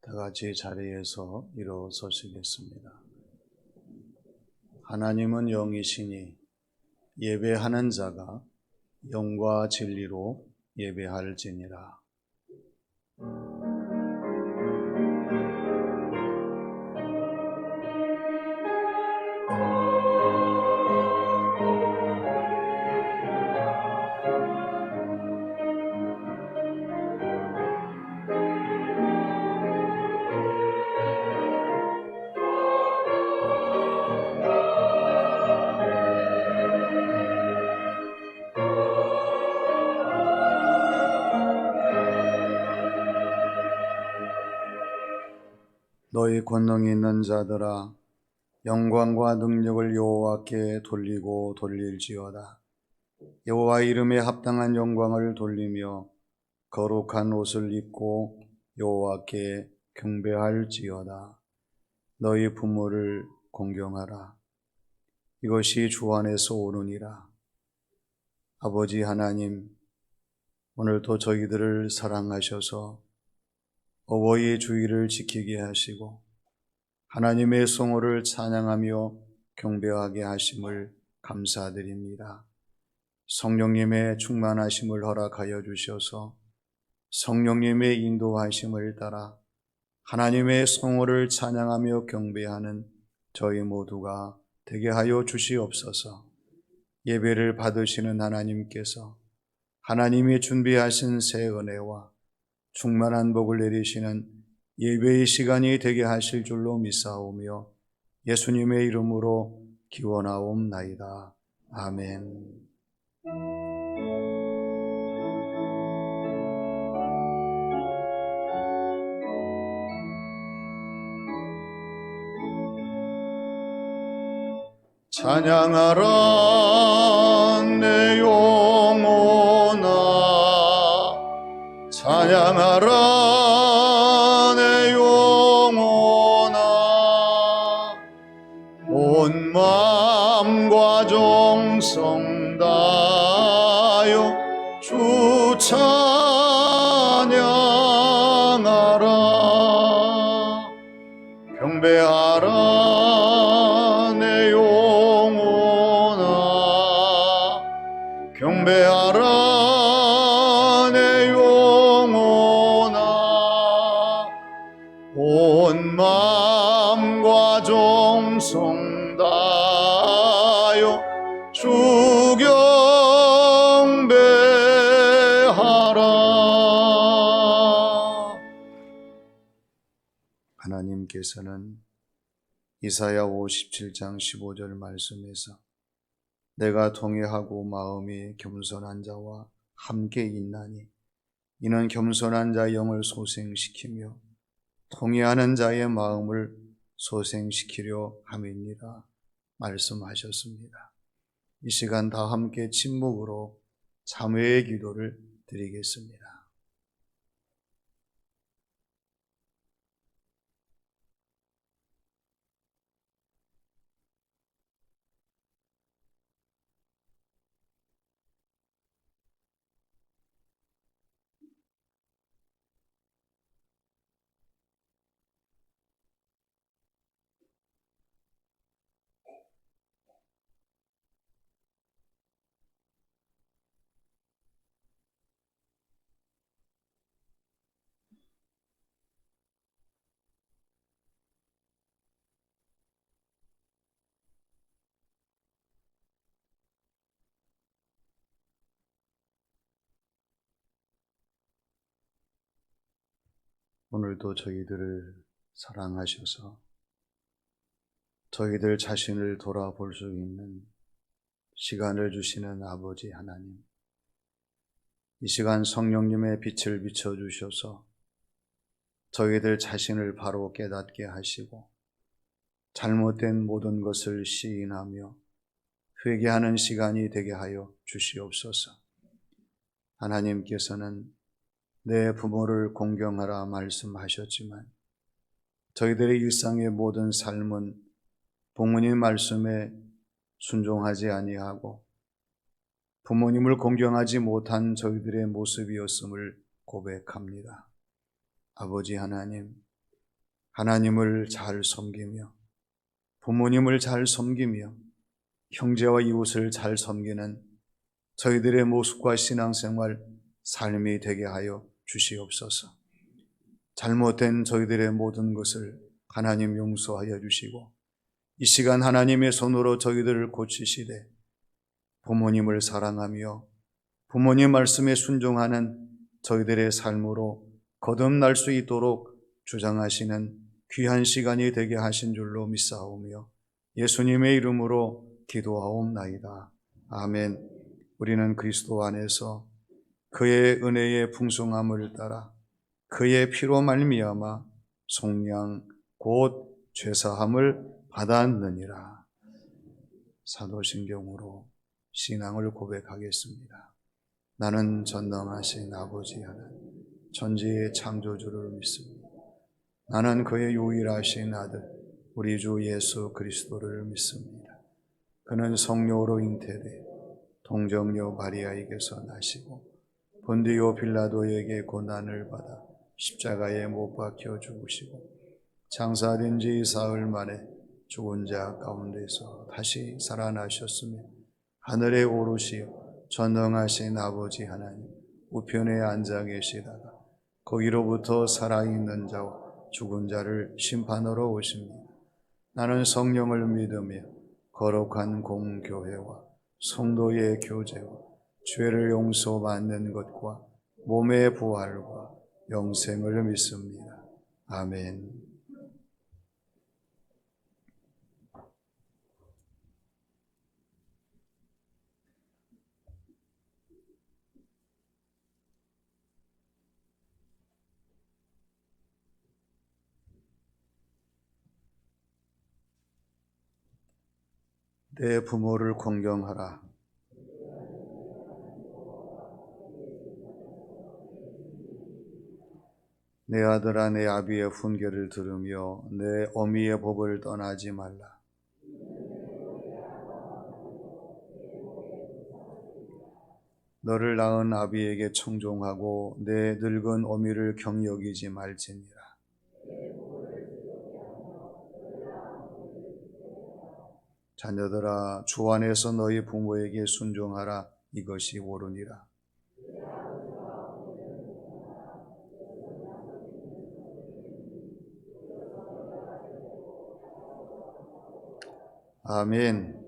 다 같이 자리에서 일어서시겠습니다. 하나님은 영이시니 예배하는 자가 영과 진리로 예배할지니라. 너희 권능이 있는 자들아, 영광과 능력을 여호와께 돌리고 돌릴지어다. 여호와 이름에 합당한 영광을 돌리며 거룩한 옷을 입고 여호와께 경배할지어다. 너희 부모를 공경하라. 이것이 주 안에서 오느니라. 아버지 하나님, 오늘도 저희들을 사랑하셔서 어버이의 주의를 지키게 하시고 하나님의 성호를 찬양하며 경배하게 하심을 감사드립니다. 성령님의 충만하심을 허락하여 주셔서 성령님의 인도하심을 따라 하나님의 성호를 찬양하며 경배하는 저희 모두가 되게 하여 주시옵소서. 예배를 받으시는 하나님께서 하나님이 준비하신 새 은혜와 충만한 복을 내리시는 예배의 시간이 되게 하실 줄로 믿사오며 예수님의 이름으로 기원하옵나이다. 아멘. 찬양하라 내 영혼아, 찬양하라 내 영혼아, 온 마음과 정성 다하여 주 찬양하라. 경배하라 내 영혼아, 경배하라 내 영혼아, 온 마음과 정성 다하여 주 경배하라. 하나님께서는 이사야 57장 15절 말씀에서 내가 통회하고 마음이 겸손한 자와 함께 있나니 이는 겸손한 자의 영을 소생시키며 통회하는 자의 마음을 소생시키려 함이니라 말씀하셨습니다. 이 시간 다 함께 침묵으로 참회의 기도를 드리겠습니다. 오늘도 저희들을 사랑하셔서 저희들 자신을 돌아볼 수 있는 시간을 주시는 아버지 하나님, 이 시간 성령님의 빛을 비춰주셔서 저희들 자신을 바로 깨닫게 하시고 잘못된 모든 것을 시인하며 회개하는 시간이 되게 하여 주시옵소서. 하나님께서는 내 부모를 공경하라 말씀하셨지만 저희들의 일상의 모든 삶은 부모님 말씀에 순종하지 아니하고 부모님을 공경하지 못한 저희들의 모습이었음을 고백합니다. 아버지 하나님, 하나님을 잘 섬기며 부모님을 잘 섬기며 형제와 이웃을 잘 섬기는 저희들의 모습과 신앙생활, 삶이 되게 하여 주시옵소서. 잘못된 저희들의 모든 것을 하나님 용서하여 주시고 이 시간 하나님의 손으로 저희들을 고치시되 부모님을 사랑하며 부모님 말씀에 순종하는 저희들의 삶으로 거듭날 수 있도록 주장하시는 귀한 시간이 되게 하신 줄로 믿사오며 예수님의 이름으로 기도하옵나이다. 아멘. 우리는 그리스도 안에서 그의 은혜의 풍성함을 따라 그의 피로 말미암아 속량 곧 죄사함을 받았느니라. 사도신경으로 신앙을 고백하겠습니다. 나는 전능하신 아버지 하나님 전지의 창조주를 믿습니다. 나는 그의 유일하신 아들 우리 주 예수 그리스도를 믿습니다. 그는 성령으로 잉태되어 동정녀 마리아에게서 나시고 본디오 빌라도에게 고난을 받아 십자가에 못 박혀 죽으시고 장사된 지 사흘 만에 죽은 자 가운데서 다시 살아나셨으며 하늘에 오르시어 전능하신 아버지 하나님 우편에 앉아 계시다가 거기로부터 살아있는 자와 죽은 자를 심판하러 오십니다. 나는 성령을 믿으며 거룩한 공교회와 성도의 교제와 죄를 용서받는 것과 몸의 부활과 영생을 믿습니다. 아멘. 내 부모를 공경하라. 내 아들아 내 아비의 훈계를 들으며 내 어미의 법을 떠나지 말라. 너를 낳은 아비에게 청종하고 내 늙은 어미를 경여기지 말지니라. 자녀들아 주 안에서 너희 부모에게 순종하라. 이것이 옳으니라. 아멘.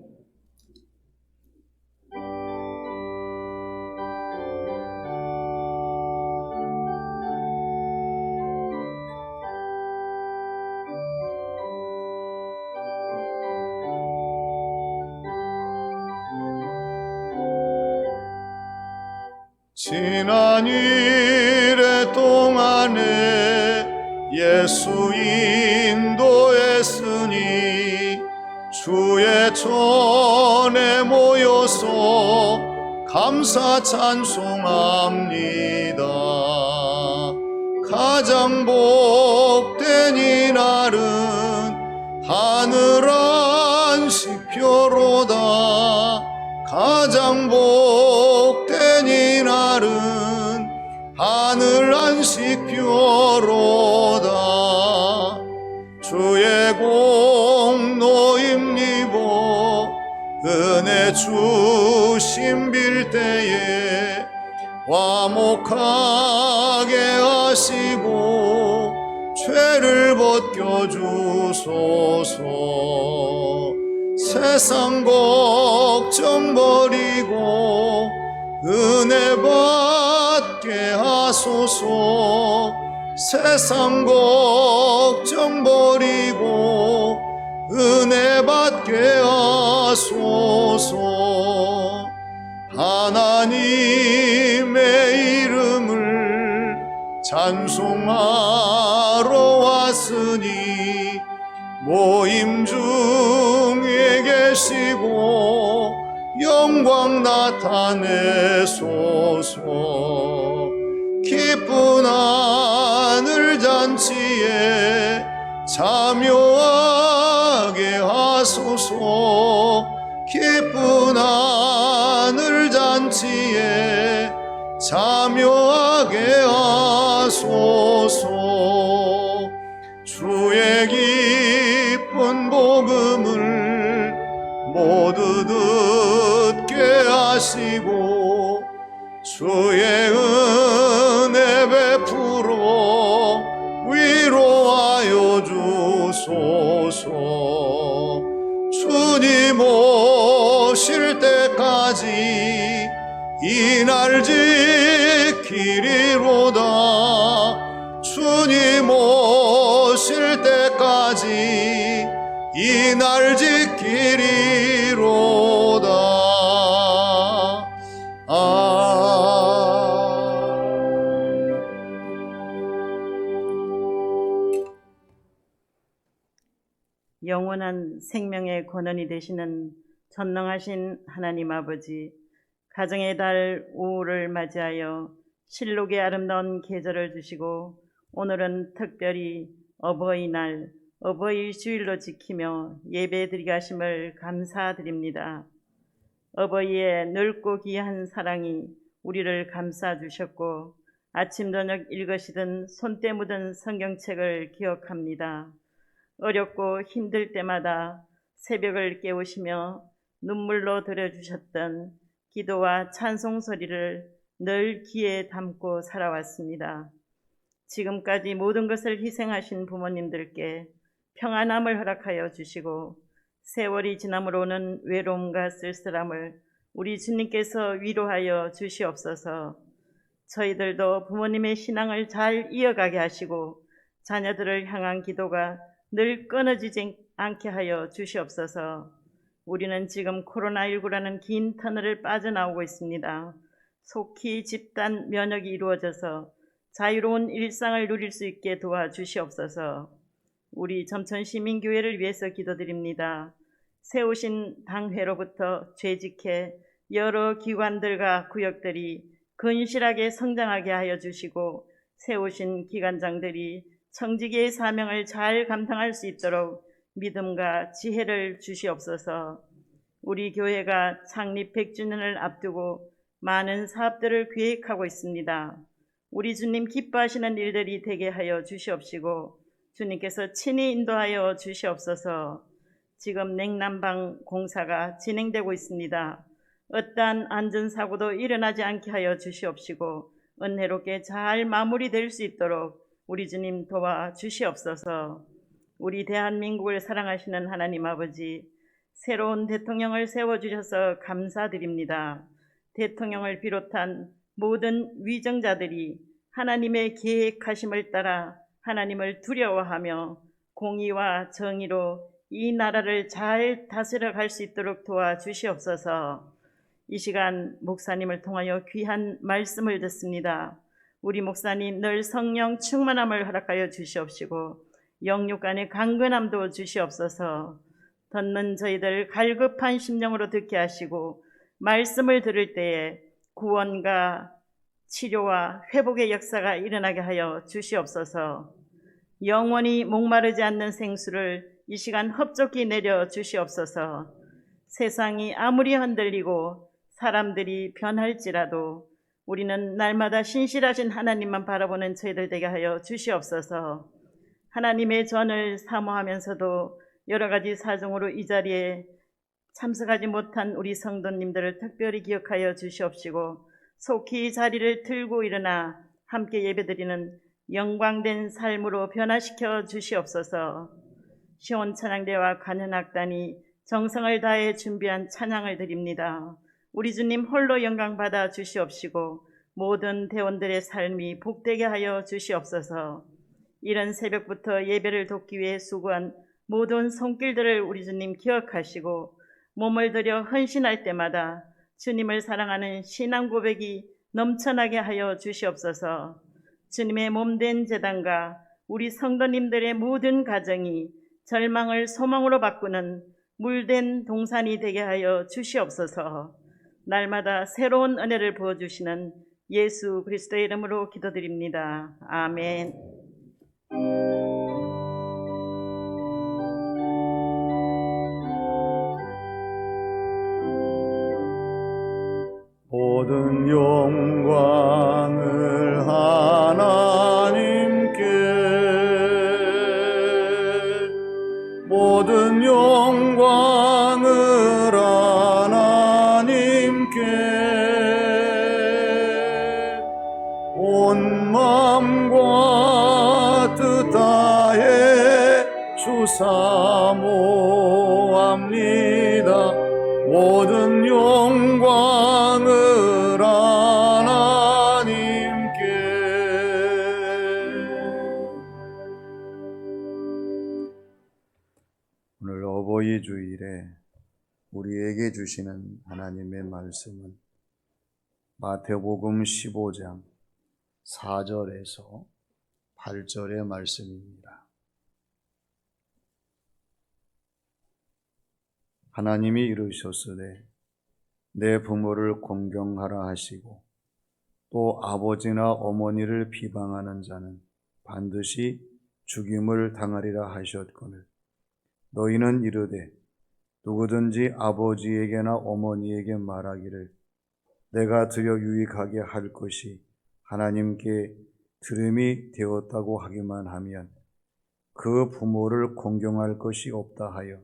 지난 일의 동안에 예수 인도했으니 주의 전에 모여서 감사 찬송합니다. 가장 복된 이날은 하늘 안식표로다. 가장 복된 이날은 하늘 안식표로다. 주의 공로임 입어 은혜 주심 빌 때에 화목하게 하시고 죄를 벗겨주소서. 세상 걱정 버리고 은혜 받게 하소서. 세상 걱정 버리고 은혜 받게 하소서. 하나님의 이름을 찬송하러 왔으니 모임 중에 계시고 영광 나타내소서. 기쁜 하늘 잔치에 참여하게 하소서. 기쁜 하늘 잔치에 참여하게 하소서. 주의 하시고 주의 은혜 베풀어 위로하여 주소서. 주님 오실 때까지 이 날 지키리로다. 주님 오실 때까지 이 날 지키리로다. 영원한 생명의 권원이 되시는 전능하신 하나님 아버지, 가정의 달 5월을 맞이하여 실록의 아름다운 계절을 주시고 오늘은 특별히 어버이날, 어버이 주일로 지키며 예배드리게 하심을 감사드립니다. 어버이의 넓고 귀한 사랑이 우리를 감싸주셨고 아침 저녁 읽으시던 손때 묻은 성경책을 기억합니다. 어렵고 힘들 때마다 새벽을 깨우시며 눈물로 들여주셨던 기도와 찬송 소리를 늘 귀에 담고 살아왔습니다. 지금까지 모든 것을 희생하신 부모님들께 평안함을 허락하여 주시고 세월이 지남으로는 외로움과 쓸쓸함을 우리 주님께서 위로하여 주시옵소서. 저희들도 부모님의 신앙을 잘 이어가게 하시고 자녀들을 향한 기도가 늘 끊어지지 않게 하여 주시옵소서. 우리는 지금 코로나19라는 긴 터널을 빠져나오고 있습니다. 속히 집단 면역이 이루어져서 자유로운 일상을 누릴 수 있게 도와주시옵소서. 우리 점천시민교회를 위해서 기도드립니다. 세우신 당회로부터 죄직해 여러 기관들과 구역들이 근실하게 성장하게 하여 주시고 세우신 기관장들이 청지기의 사명을 잘 감당할 수 있도록 믿음과 지혜를 주시옵소서. 우리 교회가 창립 100주년을 앞두고 많은 사업들을 계획하고 있습니다. 우리 주님 기뻐하시는 일들이 되게 하여 주시옵시고 주님께서 친히 인도하여 주시옵소서. 지금 냉난방 공사가 진행되고 있습니다. 어떠한 안전사고도 일어나지 않게 하여 주시옵시고 은혜롭게 잘 마무리될 수 있도록 우리 주님 도와주시옵소서. 우리 대한민국을 사랑하시는 하나님 아버지, 새로운 대통령을 세워주셔서 감사드립니다. 대통령을 비롯한 모든 위정자들이 하나님의 계획하심을 따라 하나님을 두려워하며 공의와 정의로 이 나라를 잘 다스려 갈 수 있도록 도와주시옵소서. 이 시간 목사님을 통하여 귀한 말씀을 듣습니다. 우리 목사님 늘 성령 충만함을 허락하여 주시옵시고 영육 간의 강건함도 주시옵소서. 듣는 저희들 갈급한 심령으로 듣게 하시고 말씀을 들을 때에 구원과 치료와 회복의 역사가 일어나게 하여 주시옵소서. 영원히 목마르지 않는 생수를 이 시간 흡족히 내려 주시옵소서. 세상이 아무리 흔들리고 사람들이 변할지라도 우리는 날마다 신실하신 하나님만 바라보는 저희들 되게 하여 주시옵소서. 하나님의 전을 사모하면서도 여러 가지 사정으로 이 자리에 참석하지 못한 우리 성도님들을 특별히 기억하여 주시옵시고 속히 자리를 틀고 일어나 함께 예배드리는 영광된 삶으로 변화시켜 주시옵소서. 시온 찬양대와 관현악단이 정성을 다해 준비한 찬양을 드립니다. 우리 주님 홀로 영광 받아 주시옵시고 모든 대원들의 삶이 복되게 하여 주시옵소서. 이른 새벽부터 예배를 돕기 위해 수고한 모든 손길들을 우리 주님 기억하시고 몸을 들여 헌신할 때마다 주님을 사랑하는 신앙 고백이 넘쳐나게 하여 주시옵소서. 주님의 몸된 제단과 우리 성도님들의 모든 가정이 절망을 소망으로 바꾸는 물된 동산이 되게 하여 주시옵소서. 날마다 새로운 은혜를 부어주시는 예수 그리스도의 이름으로 기도드립니다. 아멘. 모든 영광을 하나님께, 모든 영광을 하나님께 온 마음과 뜻 다해 주 사모합니다. 모든 영광을 하나님께. 오늘 어버이 주일에 우리에게 주시는 하나님의 말씀은 마태복음 15장 4절에서 8절의 말씀입니다. 하나님이 이르셨으되 내 부모를 공경하라 하시고 또 아버지나 어머니를 비방하는 자는 반드시 죽임을 당하리라 하셨거늘 너희는 이르되 누구든지 아버지에게나 어머니에게 말하기를 내가 드려 유익하게 할 것이 하나님께 들음이 되었다고 하기만 하면 그 부모를 공경할 것이 없다 하여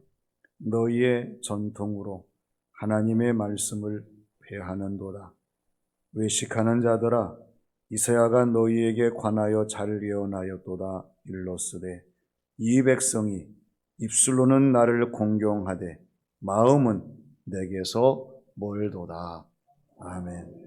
너희의 전통으로 하나님의 말씀을 폐하는도다. 외식하는 자들아 이사야가 너희에게 관하여 잘 예언하였도다. 일렀으되 이 백성이 입술로는 나를 공경하되 마음은 내게서 멀도다. 아멘.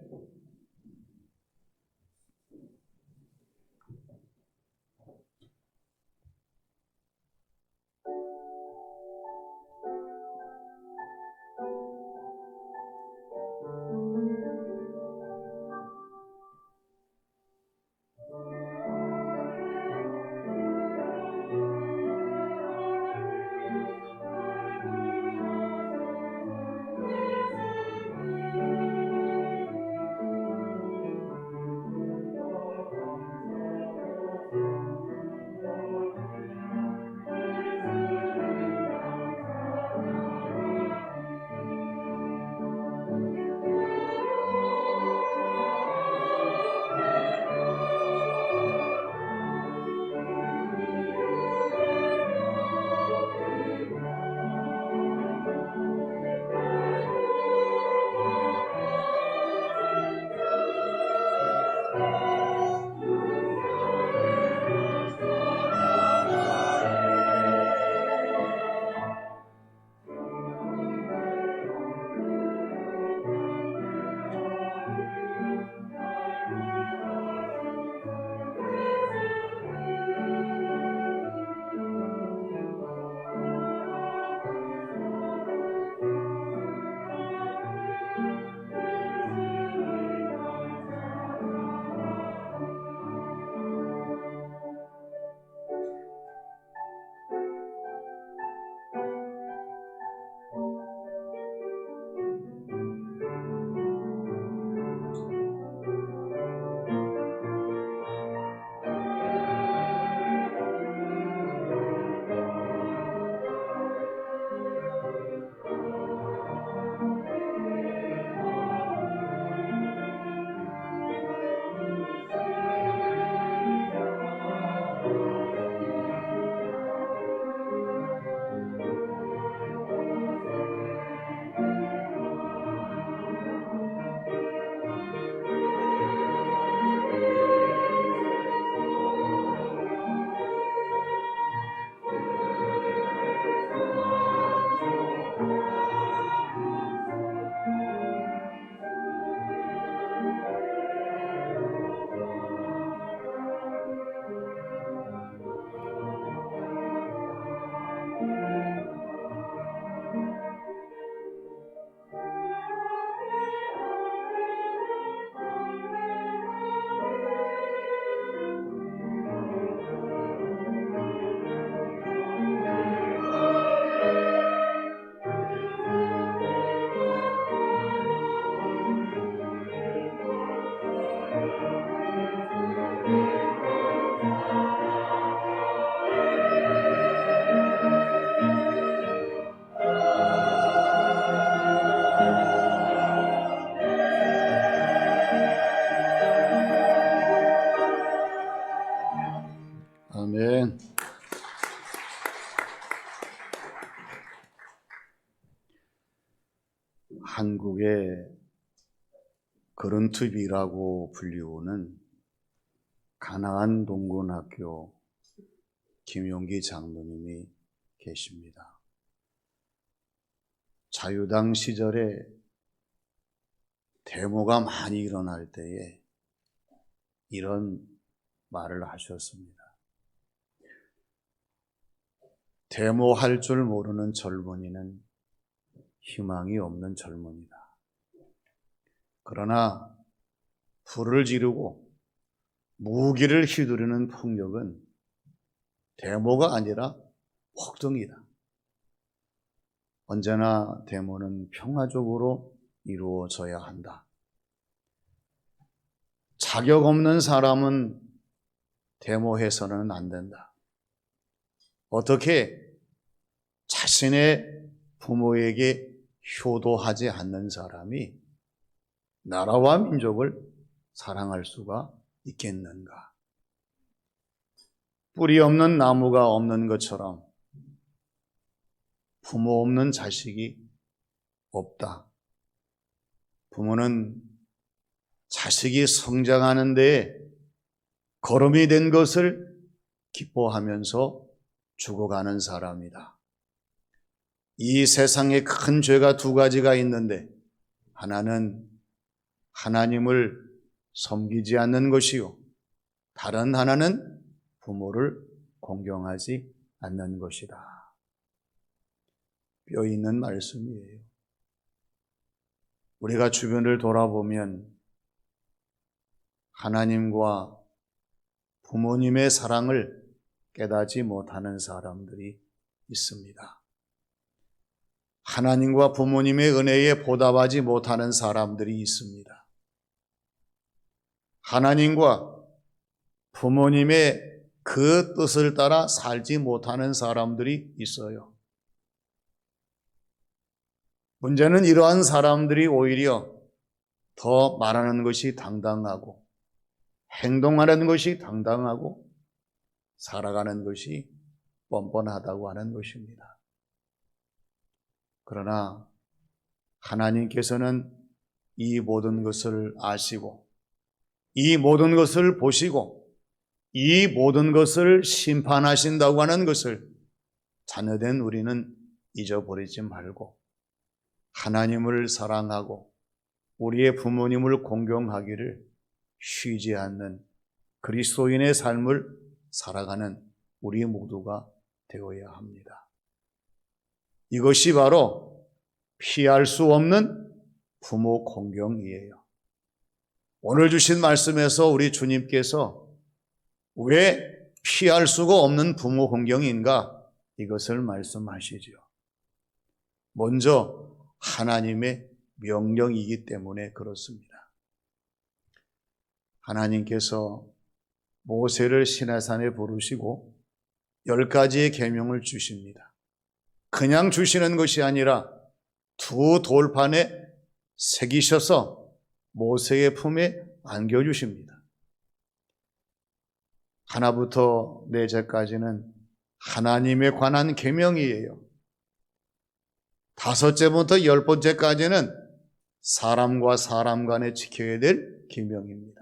아멘. 한국의 거른투비라고 불리우는 가나안 동군학교 김용기 장로님이 계십니다. 자유당 시절에 데모가 많이 일어날 때에 이런 말을 하셨습니다. 데모할 줄 모르는 젊은이는 희망이 없는 젊은이다. 그러나 불을 지르고 무기를 휘두르는 폭력은 데모가 아니라 폭동이다. 언제나 데모는 평화적으로 이루어져야 한다. 자격 없는 사람은 데모해서는 안 된다. 어떻게 자신의 부모에게 효도하지 않는 사람이 나라와 민족을 사랑할 수가 있겠는가? 뿌리 없는 나무가 없는 것처럼 부모 없는 자식이 없다. 부모는 자식이 성장하는 데에 걸음이 된 것을 기뻐하면서 죽어가는 사람이다. 이 세상에 큰 죄가 두 가지가 있는데 하나는 하나님을 섬기지 않는 것이요, 다른 하나는 부모를 공경하지 않는 것이다. 뼈 있는 말씀이에요. 우리가 주변을 돌아보면 하나님과 부모님의 사랑을 깨닫지 못하는 사람들이 있습니다. 하나님과 부모님의 은혜에 보답하지 못하는 사람들이 있습니다. 하나님과 부모님의 그 뜻을 따라 살지 못하는 사람들이 있어요. 문제는 이러한 사람들이 오히려 더 말하는 것이 당당하고 행동하는 것이 당당하고 살아가는 것이 뻔뻔하다고 하는 것입니다. 그러나 하나님께서는 이 모든 것을 아시고 이 모든 것을 보시고 이 모든 것을 심판하신다고 하는 것을 자녀된 우리는 잊어버리지 말고 하나님을 사랑하고 우리의 부모님을 공경하기를 쉬지 않는 그리스도인의 삶을 살아가는 우리 모두가 되어야 합니다. 이것이 바로 피할 수 없는 부모 공경이에요. 오늘 주신 말씀에서 우리 주님께서 왜 피할 수가 없는 부모 공경인가? 이것을 말씀하시죠. 먼저 하나님의 명령이기 때문에 그렇습니다. 하나님께서 모세를 시내산에 부르시고 10가지의 계명을 주십니다. 그냥 주시는 것이 아니라 두 돌판에 새기셔서 모세의 품에 안겨주십니다. 하나부터 넷째까지는 하나님에 관한 계명이에요. 5째부터 10번째까지는 사람과 사람 간에 지켜야 될 계명입니다.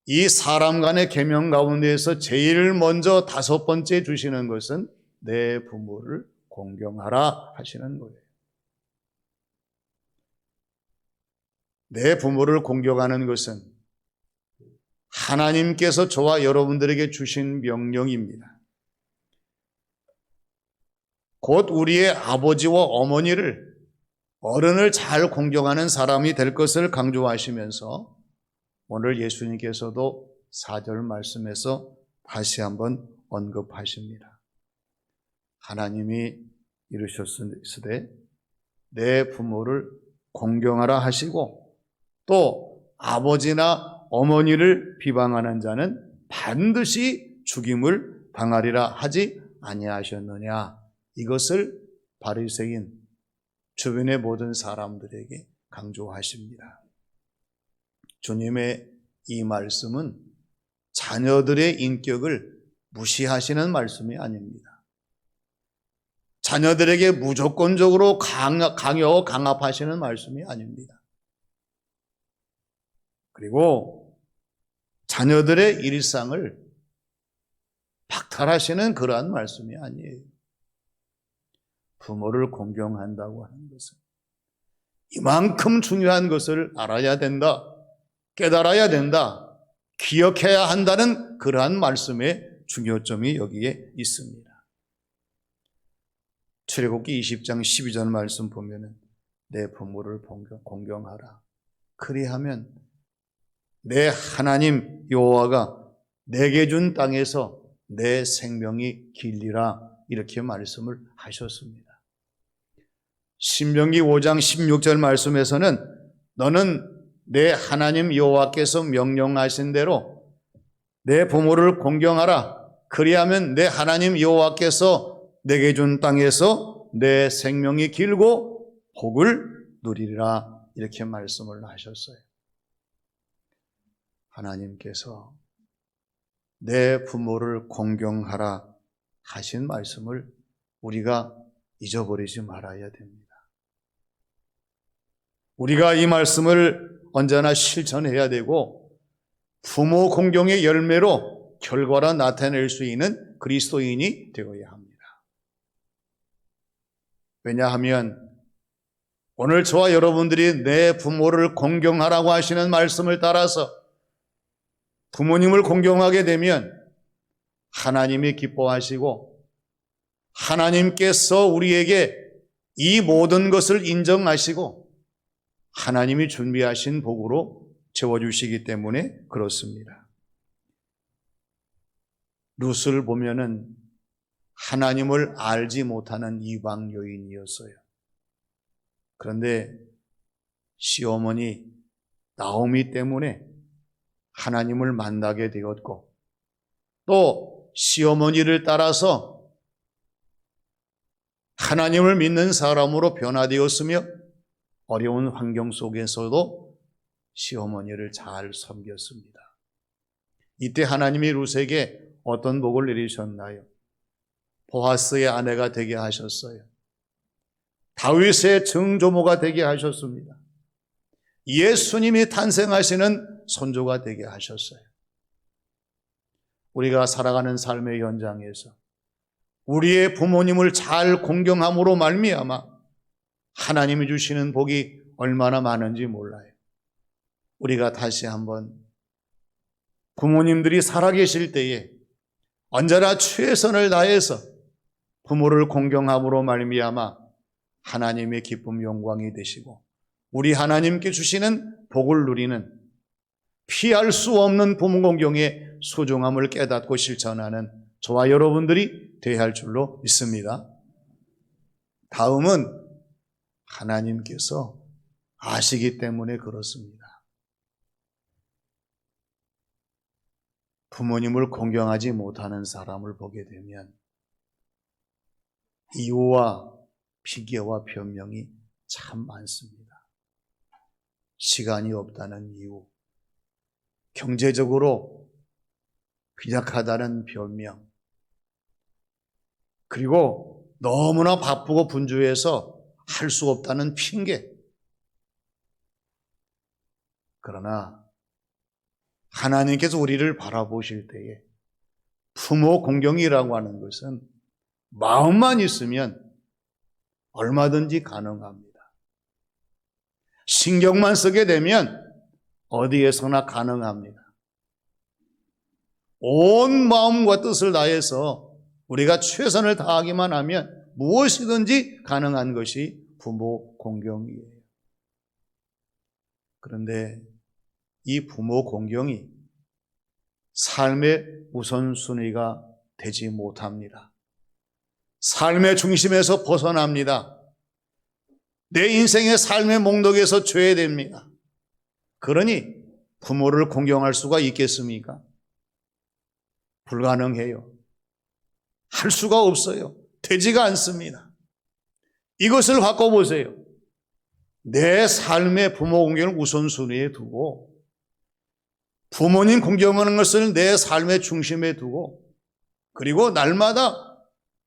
이 사람 간의 계명 가운데에서 제일 먼저 5번째 주시는 것은 내 부모를 공경하라 하시는 거예요. 내 부모를 공경하는 것은 하나님께서 저와 여러분들에게 주신 명령입니다. 곧 우리의 아버지와 어머니를, 어른을 잘 공경하는 사람이 될 것을 강조하시면서 오늘 예수님께서도 4절 말씀에서 다시 한번 언급하십니다. 하나님이 이르셨으되 내 부모를 공경하라 하시고 또 아버지나 어머니를 비방하는 자는 반드시 죽임을 당하리라 하지 아니하셨느냐. 이것을 바리새인 주변의 모든 사람들에게 강조하십니다. 주님의 이 말씀은 자녀들의 인격을 무시하시는 말씀이 아닙니다. 자녀들에게 무조건적으로 강압하시는 말씀이 아닙니다. 그리고 자녀들의 일상을 박탈하시는 그러한 말씀이 아니에요. 부모를 공경한다고 하는 것은 이만큼 중요한 것을 알아야 된다, 깨달아야 된다, 기억해야 한다는 그러한 말씀의 중요점이 여기에 있습니다. 출애굽기 20장 12절 말씀 보면은 내 부모를 공경하라. 그리하면 내 하나님 여호와가 내게 준 땅에서 내 생명이 길리라, 이렇게 말씀을 하셨습니다. 신명기 5장 16절 말씀에서는 너는 내 하나님 여호와께서 명령하신 대로 내 부모를 공경하라. 그리하면 내 하나님 여호와께서 내게 준 땅에서 내 생명이 길고 복을 누리리라, 이렇게 말씀을 하셨어요. 하나님께서 내 부모를 공경하라 하신 말씀을 우리가 잊어버리지 말아야 됩니다. 우리가 이 말씀을 언제나 실천해야 되고 부모 공경의 열매로 결과로 나타낼 수 있는 그리스도인이 되어야 합니다. 왜냐하면 오늘 저와 여러분들이 내 부모를 공경하라고 하시는 말씀을 따라서 부모님을 공경하게 되면 하나님이 기뻐하시고 하나님께서 우리에게 이 모든 것을 인정하시고 하나님이 준비하신 복으로 채워주시기 때문에 그렇습니다. 룻을 보면은 하나님을 알지 못하는 이방 여인이었어요. 그런데 시어머니 나오미 때문에 하나님을 만나게 되었고 또 시어머니를 따라서 하나님을 믿는 사람으로 변화되었으며 어려운 환경 속에서도 시어머니를 잘 섬겼습니다. 이때 하나님이 룻에게 어떤 복을 내리셨나요? 보아스의 아내가 되게 하셨어요. 다윗의 증조모가 되게 하셨습니다. 예수님이 탄생하시는 손주가 되게 하셨어요. 우리가 살아가는 삶의 현장에서 우리의 부모님을 잘 공경함으로 말미암아 하나님이 주시는 복이 얼마나 많은지 몰라요. 우리가 다시 한번 부모님들이 살아계실 때에 언제나 최선을 다해서 부모를 공경함으로 말미암아 하나님의 기쁨 영광이 되시고 우리 하나님께 주시는 복을 누리는 피할 수 없는 부모 공경의 소중함을 깨닫고 실천하는 저와 여러분들이 되어야 할 줄로 믿습니다. 다음은 하나님께서 아시기 때문에 그렇습니다. 부모님을 공경하지 못하는 사람을 보게 되면 이유와 비교와 변명이 참 많습니다. 시간이 없다는 이유, 경제적으로 빈약하다는 변명, 그리고 너무나 바쁘고 분주해서 할 수 없다는 핑계. 그러나 하나님께서 우리를 바라보실 때에 부모 공경이라고 하는 것은 마음만 있으면 얼마든지 가능합니다. 신경만 쓰게 되면 어디에서나 가능합니다. 온 마음과 뜻을 다해서 우리가 최선을 다하기만 하면 무엇이든지 가능한 것이 부모 공경이에요. 그런데 이 부모 공경이 삶의 우선순위가 되지 못합니다. 삶의 중심에서 벗어납니다. 내 인생의 삶의 몽독에서 죄됩니다. 그러니 부모를 공경할 수가 있겠습니까? 불가능해요. 할 수가 없어요. 되지가 않습니다. 이것을 바꿔보세요. 내 삶의 부모 공경을 우선순위에 두고 부모님 공경하는 것을 내 삶의 중심에 두고 그리고 날마다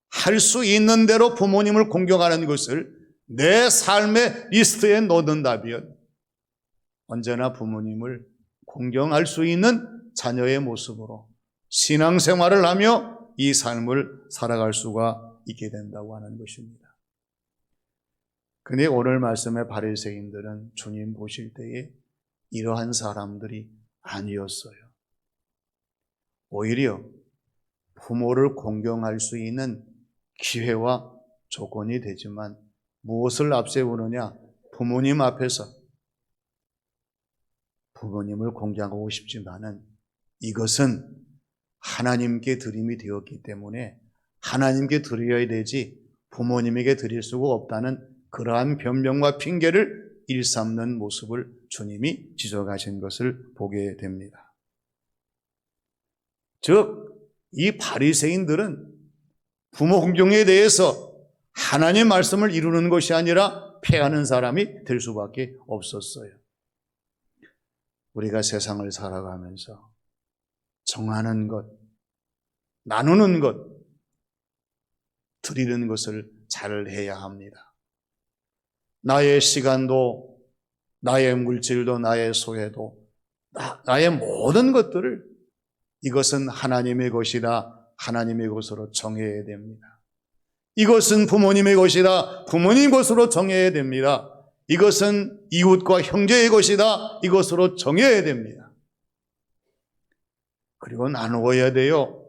할 수 있는 대로 부모님을 공경하는 것을 내 삶의 리스트에 넣는다면 언제나 부모님을 공경할 수 있는 자녀의 모습으로 신앙생활을 하며 이 삶을 살아갈 수가 있게 된다고 하는 것입니다. 근데 오늘 말씀의 바리새인들은 주님 보실 때에 이러한 사람들이 아니었어요. 오히려 부모를 공경할 수 있는 기회와 조건이 되지만 무엇을 앞세우느냐? 부모님 앞에서 부모님을 공경하고 싶지만은 이것은 하나님께 드림이 되었기 때문에 하나님께 드려야 되지 부모님에게 드릴 수가 없다는 그러한 변명과 핑계를 일삼는 모습을 주님이 지적하신 것을 보게 됩니다. 즉, 이 바리새인들은 부모 공경에 대해서 하나님의 말씀을 이루는 것이 아니라 패하는 사람이 될 수밖에 없었어요. 우리가 세상을 살아가면서 정하는 것, 나누는 것, 드리는 것을 잘 해야 합니다. 나의 시간도, 나의 물질도, 나의 소외도, 나의 모든 것들을 이것은 하나님의 것이다, 하나님의 것으로 정해야 됩니다. 이것은 부모님의 것이다, 부모님 것으로 정해야 됩니다. 이것은 이웃과 형제의 것이다, 이것으로 정해야 됩니다. 그리고 나누어야 돼요.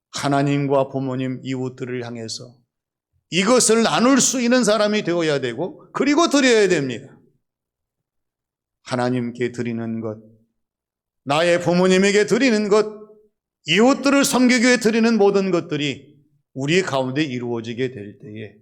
하나님과 부모님, 이웃들을 향해서 이것을 나눌 수 있는 사람이 되어야 되고, 그리고 드려야 됩니다. 하나님께 드리는 것, 나의 부모님에게 드리는 것, 이웃들을 섬기기 위해 드리는 모든 것들이 우리 가운데 이루어지게 될 때에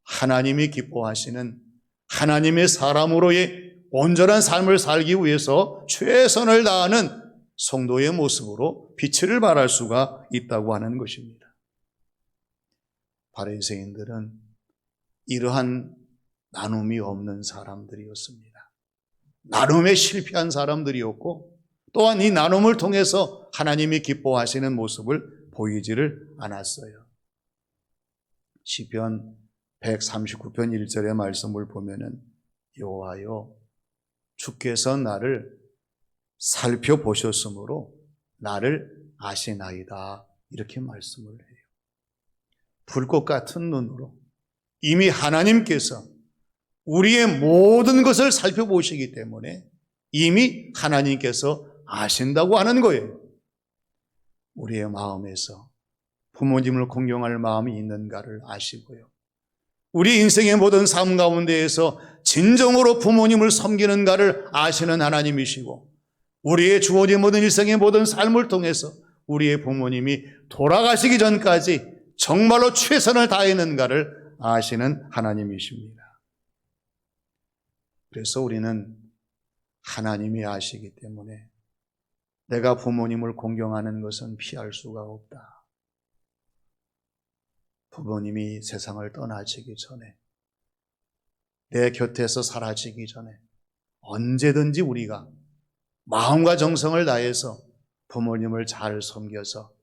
하나님이 기뻐하시는 하나님의 사람으로의 온전한 삶을 살기 위해서 최선을 다하는 성도의 모습으로 빛을 발할 수가 있다고 하는 것입니다. 바리새인들은 이러한 나눔이 없는 사람들이었습니다. 나눔에 실패한 사람들이었고, 또한 이 나눔을 통해서 하나님이 기뻐하시는 모습을 보이지를 않았어요. 시편 139편 1절의 말씀을 보면은 여호와여 주께서 나를 살펴보셨으므로 나를 아시나이다, 이렇게 말씀을 해요. 불꽃 같은 눈으로 이미 하나님께서 우리의 모든 것을 살펴보시기 때문에 이미 하나님께서 아신다고 하는 거예요. 우리의 마음에서 부모님을 공경할 마음이 있는가를 아시고요, 우리 인생의 모든 삶 가운데에서 진정으로 부모님을 섬기는가를 아시는 하나님이시고, 우리의 주어진 모든 일생의 모든 삶을 통해서 우리의 부모님이 돌아가시기 전까지 정말로 최선을 다했는가를 아시는 하나님이십니다. 그래서 우리는 하나님이 아시기 때문에 내가 부모님을 공경하는 것은 피할 수가 없다. 부모님이 세상을 떠나시기 전에, 내 곁에서 사라지기 전에 언제든지 우리가 마음과 정성을 다해서 부모님을 잘 섬겨서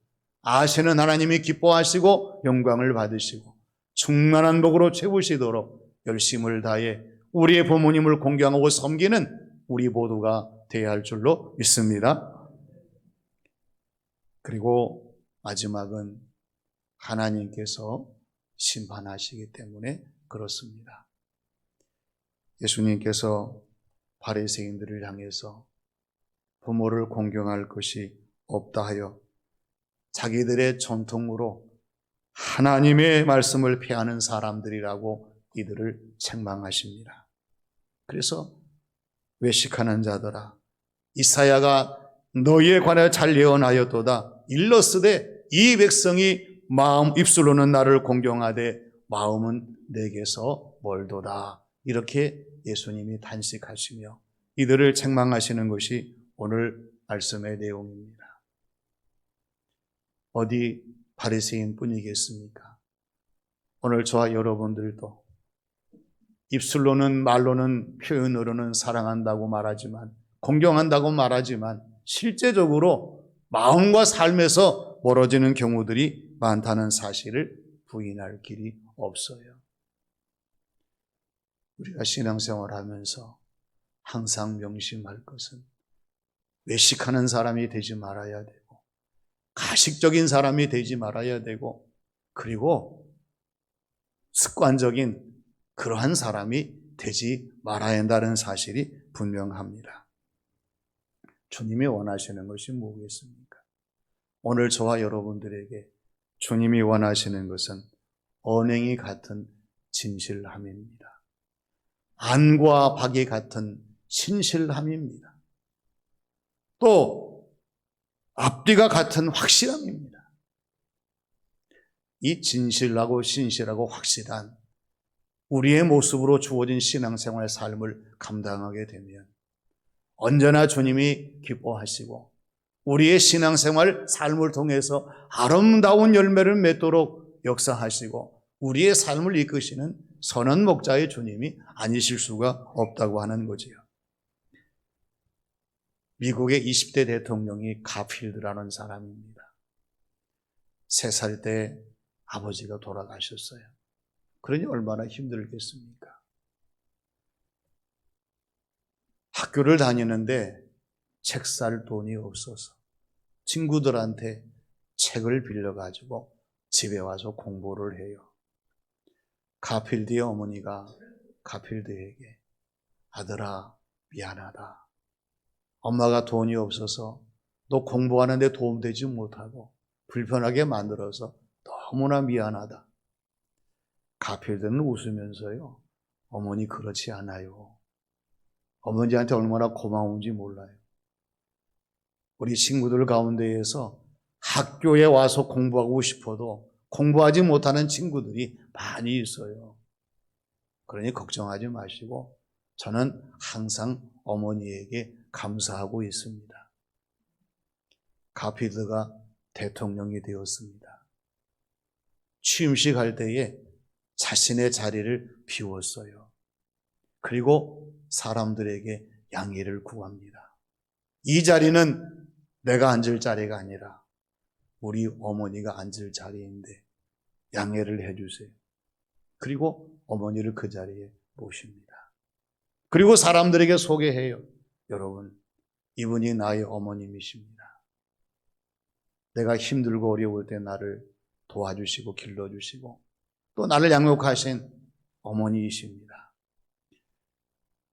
아시는 하나님이 기뻐하시고 영광을 받으시고 충만한 복으로 채우시도록 열심을 다해 우리의 부모님을 공경하고 섬기는 우리 모두가 되어야 할 줄로 믿습니다. 그리고 마지막은 하나님께서 심판하시기 때문에 그렇습니다. 예수님께서 바리새인들을 향해서 부모를 공경할 것이 없다 하여 자기들의 전통으로 하나님의 말씀을 폐하는 사람들이라고 이들을 책망하십니다. 그래서 외식하는 자들아, 이사야가 너희에 관하여 잘 예언하였도다. 일러스되 이 백성이 입술로는 나를 공경하되 마음은 내게서 멀도다. 이렇게 예수님이 단식하시며 이들을 책망하시는 것이 오늘 말씀의 내용입니다. 어디 바리새인 뿐이겠습니까? 오늘 저와 여러분들도 입술로는, 말로는, 표현으로는 사랑한다고 말하지만, 공경한다고 말하지만 실제적으로 마음과 삶에서 멀어지는 경우들이 많다는 사실을 부인할 길이 없어요. 우리가 신앙생활하면서 항상 명심할 것은 외식하는 사람이 되지 말아야 되고, 가식적인 사람이 되지 말아야 되고, 그리고 습관적인 그러한 사람이 되지 말아야 한다는 사실이 분명합니다. 주님이 원하시는 것이 뭐겠습니까? 오늘 저와 여러분들에게 주님이 원하시는 것은 언행이 같은 진실함입니다. 안과 박이 같은 신실함입니다. 또 앞뒤가 같은 확실함입니다. 이 진실하고 신실하고 확실한 우리의 모습으로 주어진 신앙생활 삶을 감당하게 되면 언제나 주님이 기뻐하시고 우리의 신앙생활 삶을 통해서 아름다운 열매를 맺도록 역사하시고 우리의 삶을 이끄시는 선한 목자의 주님이 아니실 수가 없다고 하는 거지요. 미국의 20대 대통령이 가필드라는 사람입니다. 3살 때 아버지가 돌아가셨어요. 그러니 얼마나 힘들겠습니까? 학교를 다니는데 책 살 돈이 없어서 친구들한테 책을 빌려가지고 집에 와서 공부를 해요. 가필드의 어머니가 가필드에게 아들아 미안하다. 엄마가 돈이 없어서 너 공부하는데 도움되지 못하고 불편하게 만들어서 너무나 미안하다. 가필드는 웃으면서요. 어머니 그렇지 않아요. 어머니한테 얼마나 고마운지 몰라요. 우리 친구들 가운데에서 학교에 와서 공부하고 싶어도 공부하지 못하는 친구들이 많이 있어요. 그러니 걱정하지 마시고 저는 항상 어머니에게 감사하고 있습니다. 가필드가 대통령이 되었습니다. 취임식 할 때에 자신의 자리를 비웠어요. 그리고 사람들에게 양해를 구합니다. 이 자리는 내가 앉을 자리가 아니라 우리 어머니가 앉을 자리인데 양해를 해주세요. 그리고 어머니를 그 자리에 모십니다. 그리고 사람들에게 소개해요. 여러분, 이분이 나의 어머님이십니다. 내가 힘들고 어려울 때 나를 도와주시고 길러주시고 또 나를 양육하신 어머니이십니다.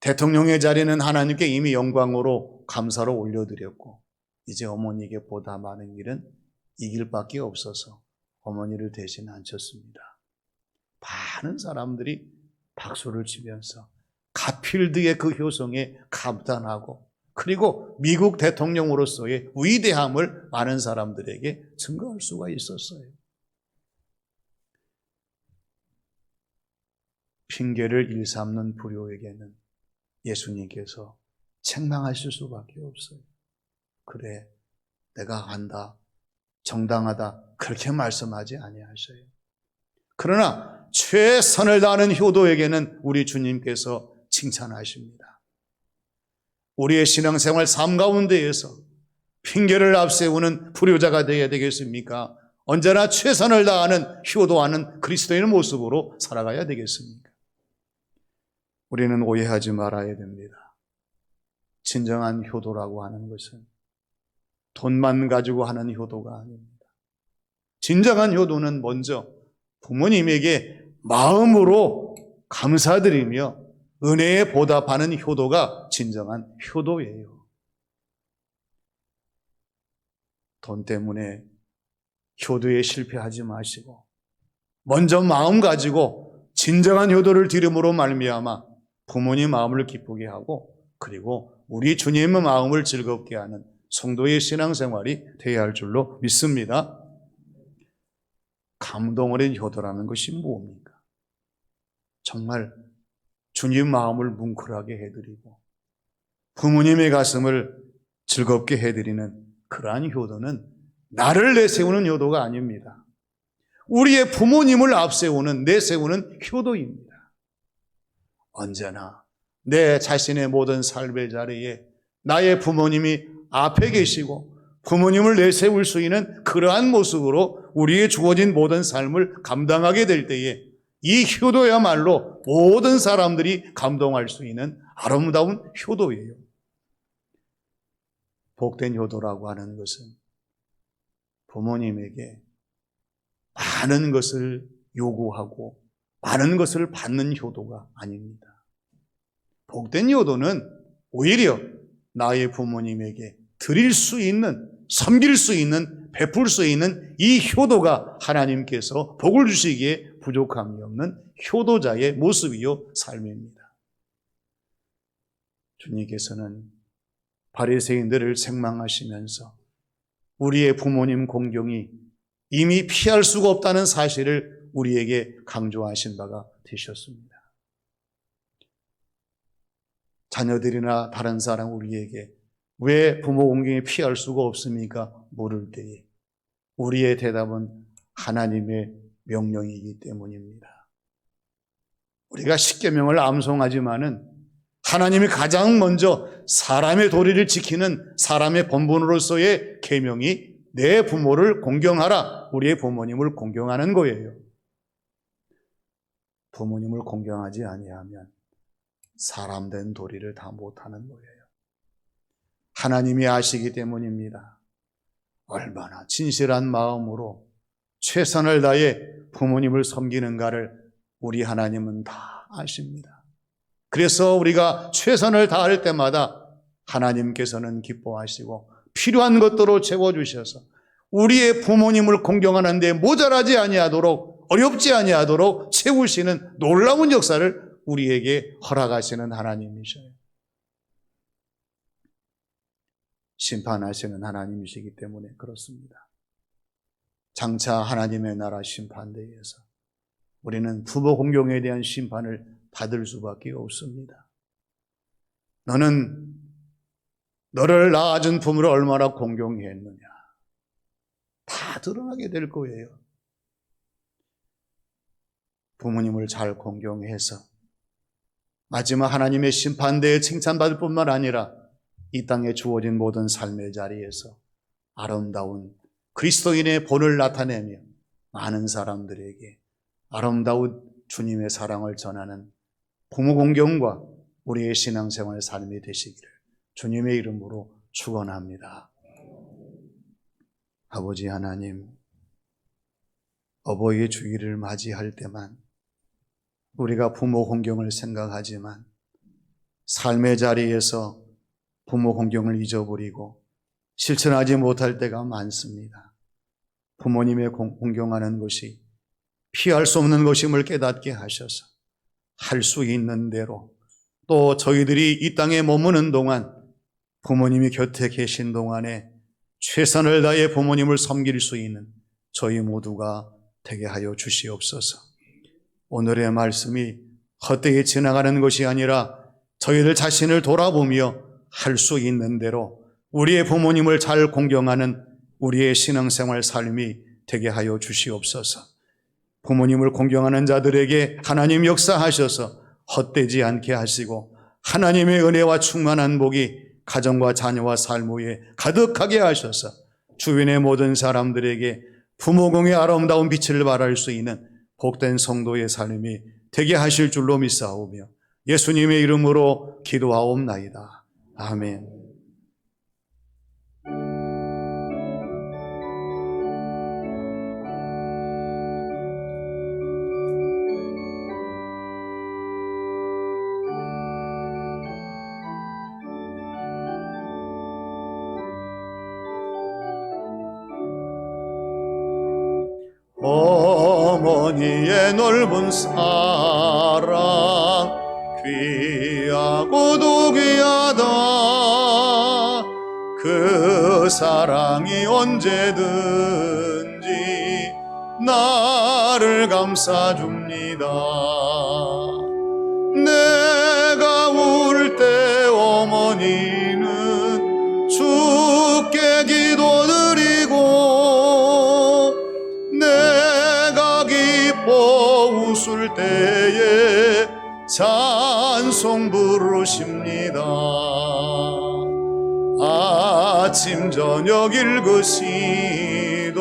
대통령의 자리는 하나님께 이미 영광으로 감사로 올려드렸고 이제 어머니에게 보다 많은 일은 이 길밖에 없어서 어머니를 대신 앉혔습니다. 많은 사람들이 박수를 치면서 가필드의 그 효성에 감탄하고 그리고 미국 대통령으로서의 위대함을 많은 사람들에게 증거할 수가 있었어요. 핑계를 일삼는 불효에게는 예수님께서 책망하실 수밖에 없어요. 그래, 내가 안다, 정당하다 그렇게 말씀하지 아니하셔요. 그러나 최선을 다하는 효도에게는 우리 주님께서 칭찬하십니다. 우리의 신앙생활 삶 가운데에서 핑계를 앞세우는 불효자가 되어야 되겠습니까? 언제나 최선을 다하는 효도하는 그리스도인의 모습으로 살아가야 되겠습니까? 우리는 오해하지 말아야 됩니다. 진정한 효도라고 하는 것은 돈만 가지고 하는 효도가 아닙니다. 진정한 효도는 먼저 부모님에게 마음으로 감사드리며 은혜에 보답하는 효도가 진정한 효도예요. 돈 때문에 효도에 실패하지 마시고 먼저 마음 가지고 진정한 효도를 드림으로 말미암아 부모님 마음을 기쁘게 하고 그리고 우리 주님의 마음을 즐겁게 하는 성도의 신앙생활이 되어야 할 줄로 믿습니다. 감동 어린 효도라는 것이 뭡니까? 정말 주님 마음을 뭉클하게 해드리고 부모님의 가슴을 즐겁게 해드리는 그러한 효도는 나를 내세우는 효도가 아닙니다. 우리의 부모님을 앞세우는 내세우는 효도입니다. 언제나 내 자신의 모든 삶의 자리에 나의 부모님이 앞에 계시고 부모님을 내세울 수 있는 그러한 모습으로 우리의 주어진 모든 삶을 감당하게 될 때에 이 효도야말로 모든 사람들이 감동할 수 있는 아름다운 효도예요. 복된 효도라고 하는 것은 부모님에게 많은 것을 요구하고 많은 것을 받는 효도가 아닙니다. 복된 효도는 오히려 나의 부모님에게 드릴 수 있는, 섬길 수 있는, 베풀 수 있는 이 효도가 하나님께서 복을 주시기에 부족함이 없는 효도자의 모습이요 삶입니다. 주님께서는 바리새인들을 책망하시면서 우리의 부모님 공경이 이미 피할 수가 없다는 사실을 우리에게 강조하신 바가 되셨습니다. 자녀들이나 다른 사람 우리에게 왜 부모 공경이 피할 수가 없습니까? 물을 때에 우리의 대답은 하나님의 명령이기 때문입니다. 우리가 십계명을 암송하지만은 하나님이 가장 먼저 사람의 도리를 지키는 사람의 본분으로서의 계명이 내 부모를 공경하라, 우리의 부모님을 공경하는 거예요. 부모님을 공경하지 아니하면 사람된 도리를 다 못하는 거예요. 하나님이 아시기 때문입니다. 얼마나 진실한 마음으로 최선을 다해 부모님을 섬기는가를 우리 하나님은 다 아십니다. 그래서 우리가 최선을 다할 때마다 하나님께서는 기뻐하시고 필요한 것들로 채워주셔서 우리의 부모님을 공경하는 데 모자라지 아니하도록, 어렵지 아니하도록 채우시는 놀라운 역사를 우리에게 허락하시는 하나님이셔요. 심판하시는 하나님이시기 때문에 그렇습니다. 장차 하나님의 나라 심판대에서 우리는 부모 공경에 대한 심판을 받을 수밖에 없습니다. 너는 너를 낳아준 부모를 얼마나 공경했느냐, 다 드러나게 될 거예요. 부모님을 잘 공경해서 마지막 하나님의 심판대에 칭찬받을 뿐만 아니라 이 땅에 주어진 모든 삶의 자리에서 아름다운 그리스도인의 본을 나타내며 많은 사람들에게 아름다운 주님의 사랑을 전하는 부모 공경과 우리의 신앙생활 삶이 되시기를 주님의 이름으로 축원합니다. 아버지 하나님, 어버이의 주일을 맞이할 때만 우리가 부모 공경을 생각하지만 삶의 자리에서 부모 공경을 잊어버리고 실천하지 못할 때가 많습니다. 부모님의 공경하는 것이 피할 수 없는 것임을 깨닫게 하셔서 할 수 있는 대로, 또 저희들이 이 땅에 머무는 동안 부모님이 곁에 계신 동안에 최선을 다해 부모님을 섬길 수 있는 저희 모두가 되게 하여 주시옵소서. 오늘의 말씀이 헛되이 지나가는 것이 아니라 저희들 자신을 돌아보며 할 수 있는 대로 우리의 부모님을 잘 공경하는 우리의 신앙생활 삶이 되게 하여 주시옵소서. 부모님을 공경하는 자들에게 하나님 역사하셔서 헛되지 않게 하시고 하나님의 은혜와 충만한 복이 가정과 자녀와 삶 위에 가득하게 하셔서 주변의 모든 사람들에게 부모공의 아름다운 빛을 발할 수 있는 복된 성도의 삶이 되게 하실 줄로 믿사오며 예수님의 이름으로 기도하옵나이다. 아멘. 어머니의 넓은 사랑 귀하고도 귀하다. 그 사랑이 언제든지 나를 감싸줍니다. 내가 울 때 어머니는 주께 기도드리고 내가 기뻐 웃을 때에 찬송 부르십니다. 아침 저녁 읽으시던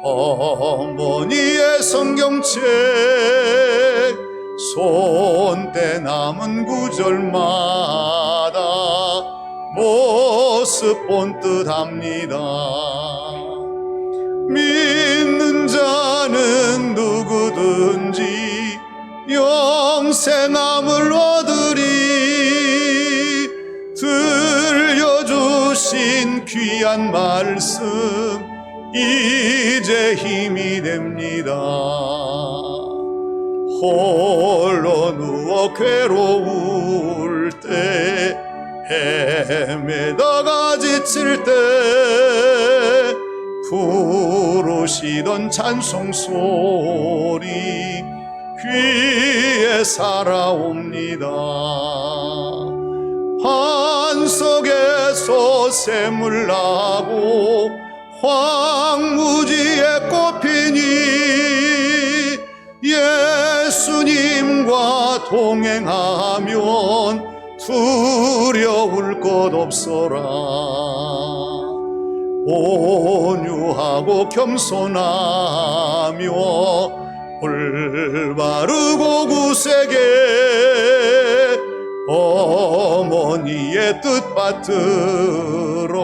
어머니의 성경책 손때 남은 구절마다 모습 본듯합니다. 믿는 자는 누구든지 영생함을 얻으리. 들려주신 귀한 말씀 이제 힘이 됩니다. 홀로 누워 괴로울 때, 헤매다가 지칠 때 부르시던 찬송 소리 귀에 살아옵니다. 반 속에서 샘을 나고 황무지에 꽃피니 예수님과 동행하면 두려울 것 없어라. 온유하고 겸손하며 올바르고 굳세게 어머니의 뜻 받들어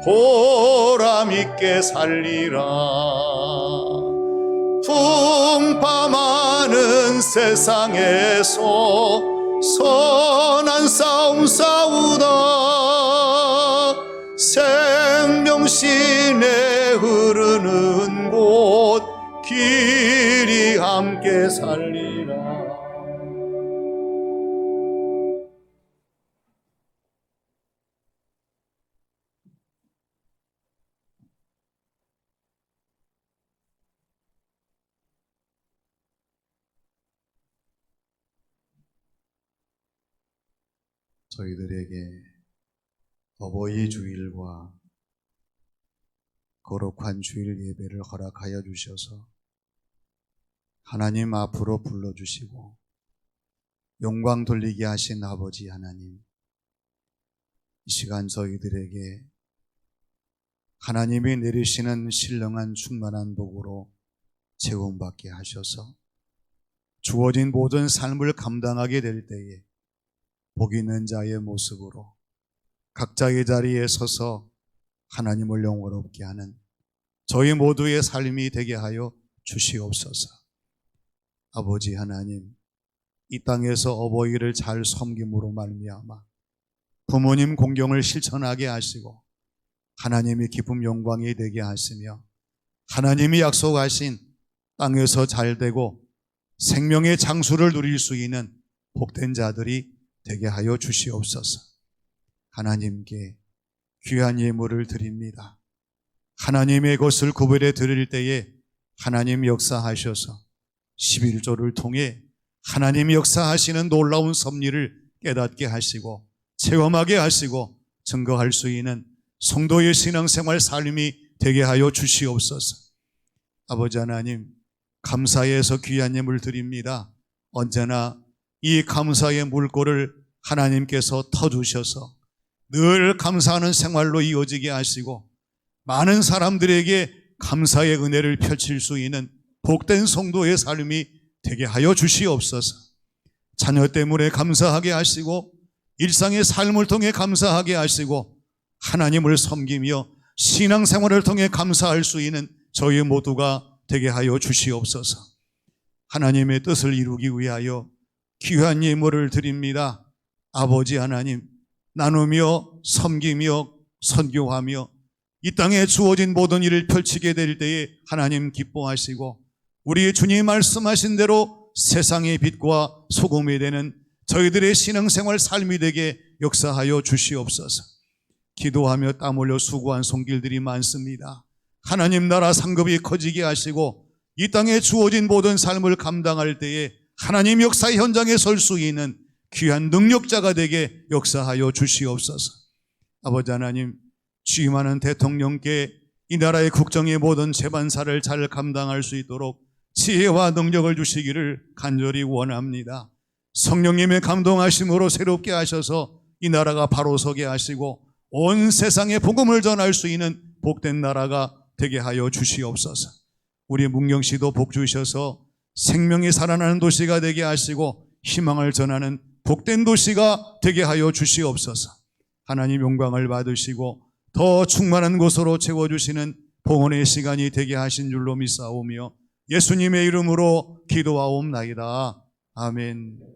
보람있게 살리라. 풍파많은 세상에서 선한 싸움 싸우다 생명신에 흐르는 곳 길이 함께 살리라. 저희들에게 어버이 주일과 거룩한 주일 예배를 허락하여 주셔서 하나님 앞으로 불러주시고 영광 돌리게 하신 아버지 하나님, 이 시간 저희들에게 하나님이 내리시는 신령한 충만한 복으로 채움받게 하셔서 주어진 모든 삶을 감당하게 될 때에 복 있는 자의 모습으로 각자의 자리에 서서 하나님을 영원롭게 하는 저희 모두의 삶이 되게 하여 주시옵소서. 아버지 하나님, 이 땅에서 어버이를 잘 섬김으로 말미암아 부모님 공경을 실천하게 하시고 하나님의 기쁨 영광이 되게 하시며 하나님이 약속하신 땅에서 잘되고 생명의 장수를 누릴 수 있는 복된 자들이 되게 하여 주시옵소서. 하나님께 귀한 예물을 드립니다. 하나님의 것을 구별해 드릴 때에 하나님 역사하셔서 11조를 통해 하나님이 역사하시는 놀라운 섭리를 깨닫게 하시고 체험하게 하시고 증거할 수 있는 성도의 신앙생활 삶이 되게 하여 주시옵소서. 아버지 하나님, 감사해서 귀한 예물 드립니다. 언제나 이 감사의 물꼬를 하나님께서 터주셔서 늘 감사하는 생활로 이어지게 하시고 많은 사람들에게 감사의 은혜를 펼칠 수 있는 복된 성도의 삶이 되게 하여 주시옵소서. 자녀 때문에 감사하게 하시고 일상의 삶을 통해 감사하게 하시고 하나님을 섬기며 신앙생활을 통해 감사할 수 있는 저희 모두가 되게 하여 주시옵소서. 하나님의 뜻을 이루기 위하여 귀한 예물을 드립니다. 아버지 하나님, 나누며 섬기며 선교하며 이 땅에 주어진 모든 일을 펼치게 될 때에 하나님 기뻐하시고 우리 주님 말씀하신 대로 세상의 빛과 소금이 되는 저희들의 신앙생활 삶이 되게 역사하여 주시옵소서. 기도하며 땀 흘려 수고한 손길들이 많습니다. 하나님 나라 상급이 커지게 하시고 이 땅에 주어진 모든 삶을 감당할 때에 하나님 역사 현장에 설 수 있는 귀한 능력자가 되게 역사하여 주시옵소서. 아버지 하나님, 취임하는 대통령께 이 나라의 국정의 모든 재반사를 잘 감당할 수 있도록 지혜와 능력을 주시기를 간절히 원합니다. 성령님의 감동하심으로 새롭게 하셔서 이 나라가 바로 서게 하시고 온 세상에 복음을 전할 수 있는 복된 나라가 되게 하여 주시옵소서. 우리 문경시도 복 주셔서 생명이 살아나는 도시가 되게 하시고 희망을 전하는 복된 도시가 되게 하여 주시옵소서. 하나님 영광을 받으시고 더 충만한 곳으로 채워주시는 봉헌의 시간이 되게 하신 줄로 믿사오며 예수님의 이름으로 기도하옵나이다. 아멘.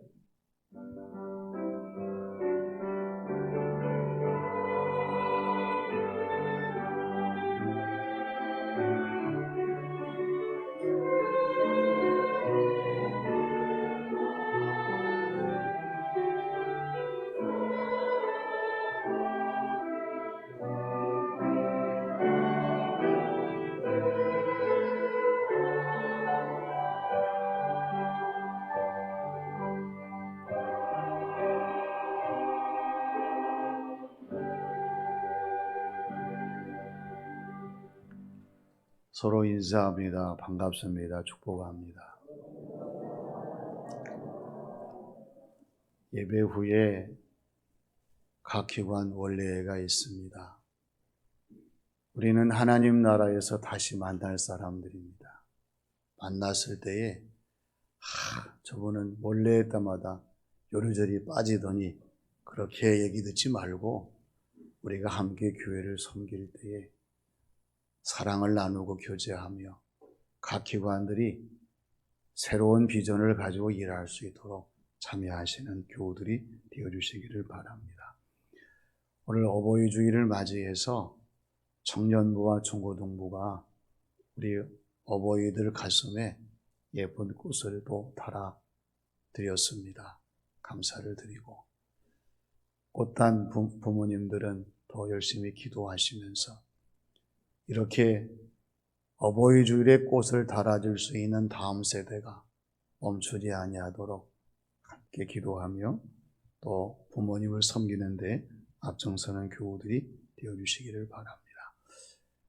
서로 인사합니다. 반갑습니다. 축복합니다. 예배 후에 각 기관 원례가 있습니다. 우리는 하나님 나라에서 다시 만날 사람들입니다. 만났을 때에 저분은 원래 때마다 요리조리 빠지더니 그렇게 얘기 듣지 말고 우리가 함께 교회를 섬길 때에 사랑을 나누고 교제하며 각 기관들이 새로운 비전을 가지고 일할 수 있도록 참여하시는 교우들이 되어주시기를 바랍니다. 오늘 어버이 주일을 맞이해서 청년부와 중고등부가 우리 어버이들 가슴에 예쁜 꽃을 또 달아드렸습니다. 감사를 드리고 꽃단 부모님들은 더 열심히 기도하시면서 이렇게 어버이 주일에 꽃을 달아줄 수 있는 다음 세대가 멈추지 아니하도록 함께 기도하며 또 부모님을 섬기는데 앞장서는 교우들이 되어주시기를 바랍니다.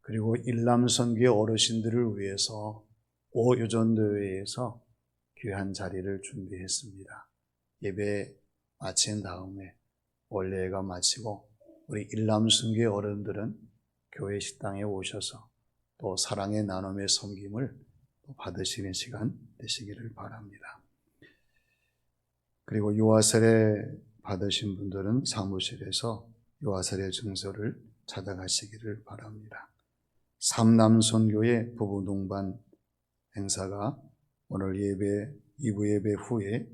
그리고 일남선교의 어르신들을 위해서 오유전도회에서 귀한 자리를 준비했습니다. 예배 마친 다음에 원례가 마치고 우리 일남선교의 어른들은 교회 식당에 오셔서 또 사랑의 나눔의 섬김을 받으시는 시간 되시기를 바랍니다. 그리고 유아세례 받으신 분들은 사무실에서 유아세례 증서를 찾아가시기를 바랍니다. 삼남선교의 부부 동반 행사가 오늘 예배 2부 예배 후에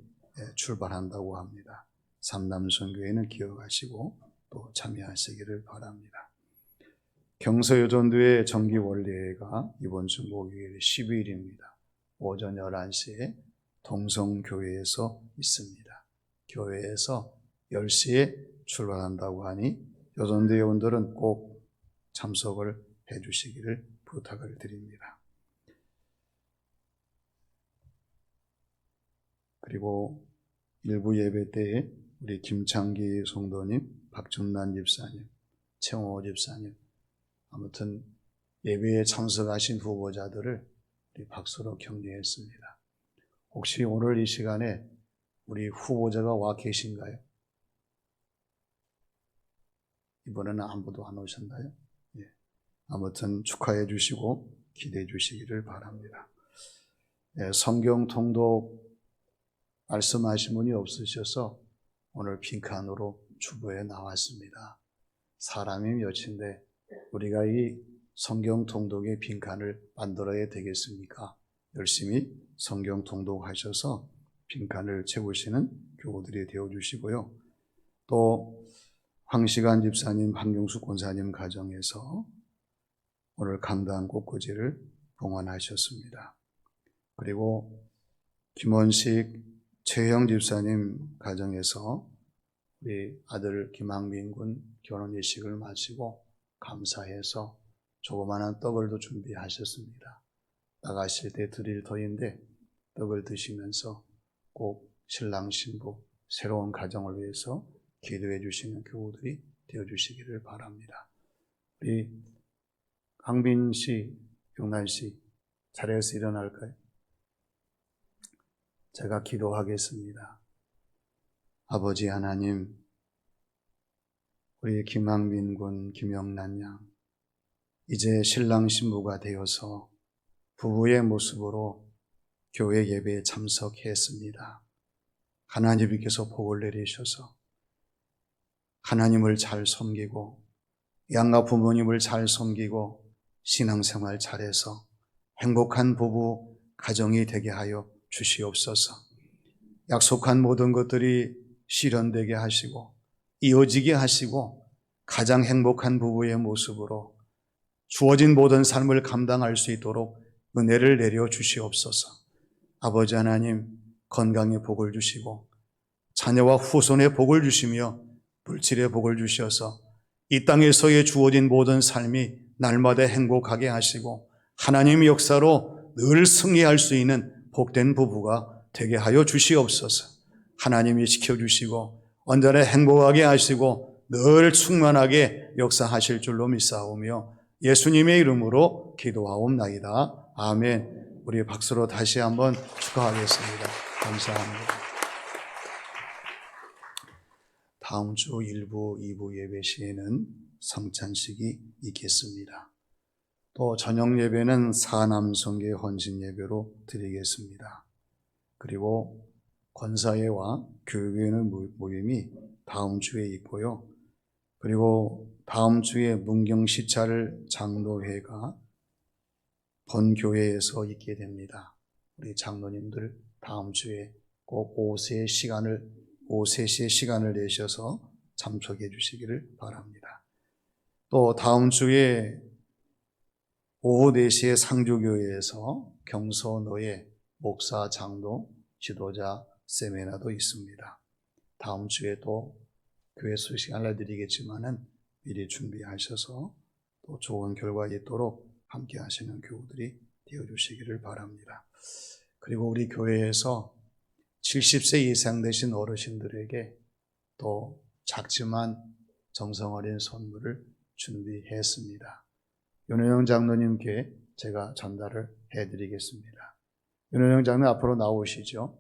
출발한다고 합니다. 삼남선교회는 기억하시고 또 참여하시기를 바랍니다. 경서여전도회 정기원례회가 이번 주 목요일 12일입니다. 오전 11시에 동성교회에서 있습니다. 교회에서 10시에 출발한다고 하니 여전도 회원들은 꼭 참석을 해주시기를 부탁을 드립니다. 그리고 일부 예배 때에 우리 김창기 성도님, 박준란 집사님, 최홍호 집사님 아무튼 예배에 참석하신 후보자들을 우리 박수로 격려했습니다. 혹시 오늘 이 시간에 우리 후보자가 와 계신가요? 이번에는 아무도 안 오셨나요? 예. 아무튼 축하해 주시고 기대해 주시기를 바랍니다. 예, 성경 통독 말씀하신 분이 없으셔서 오늘 빈칸으로 주보에 나왔습니다. 사람이 몇인데 우리가 이 성경 통독의 빈칸을 만들어야 되겠습니까? 열심히 성경 통독하셔서 빈칸을 채우시는 교우들이 되어주시고요. 또 황시관 집사님, 한경숙 권사님 가정에서 오늘 강단 꽃꽂이를 봉헌하셨습니다. 그리고 김원식, 최형 집사님 가정에서 우리 아들 김학민 군 결혼 예식을 마치고 감사해서 조그마한 떡을 도 준비하셨습니다. 나가실 때 드릴 터인데 떡을 드시면서 꼭 신랑 신부 새로운 가정을 위해서 기도해 주시는 교우들이 되어 주시기를 바랍니다. 우리 강빈 씨, 용란 씨 자리에서 일어날까요? 제가 기도하겠습니다. 아버지 하나님, 우리 김학민 군, 김영란 양 이제 신랑 신부가 되어서 부부의 모습으로 교회 예배에 참석했습니다. 하나님께서 복을 내리셔서 하나님을 잘 섬기고 양가 부모님을 잘 섬기고 신앙생활 잘해서 행복한 부부 가정이 되게 하여 주시옵소서. 약속한 모든 것들이 실현되게 하시고 이어지게 하시고 가장 행복한 부부의 모습으로 주어진 모든 삶을 감당할 수 있도록 은혜를 내려 주시옵소서. 아버지 하나님, 건강의 복을 주시고 자녀와 후손의 복을 주시며 물질의 복을 주셔서 이 땅에서의 주어진 모든 삶이 날마다 행복하게 하시고 하나님의 역사로 늘 승리할 수 있는 복된 부부가 되게 하여 주시옵소서. 하나님이 지켜주시고 언제나 행복하게 하시고 늘 충만하게 역사하실 줄로 믿사오며 예수님의 이름으로 기도하옵나이다. 아멘. 우리 박수로 다시 한번 축하하겠습니다. 감사합니다. 다음 주 1부, 2부 예배 시에는 성찬식이 있겠습니다. 또 저녁 예배는 사남성계 헌신 예배로 드리겠습니다. 그리고 권사회와 교회의 모임이 다음 주에 있고요. 그리고 다음 주에 문경시찰 장로회가 본교회에서 있게 됩니다. 우리 장로님들 다음 주에 꼭 오후 3시의 시간을 내셔서 참석해 주시기를 바랍니다. 또 다음 주에 오후 4시에 상주교회에서 경서노예 목사, 장로, 지도자 세미나도 있습니다. 다음 주에 또 교회 소식 알려드리겠지만은 미리 준비하셔서 또 좋은 결과 있도록 함께 하시는 교우들이 되어주시기를 바랍니다. 그리고 우리 교회에서 70세 이상 되신 어르신들에게 또 작지만 정성 어린 선물을 준비했습니다. 윤호영 장로님께 제가 전달을 해드리겠습니다. 윤호영 장로 앞으로 나오시죠.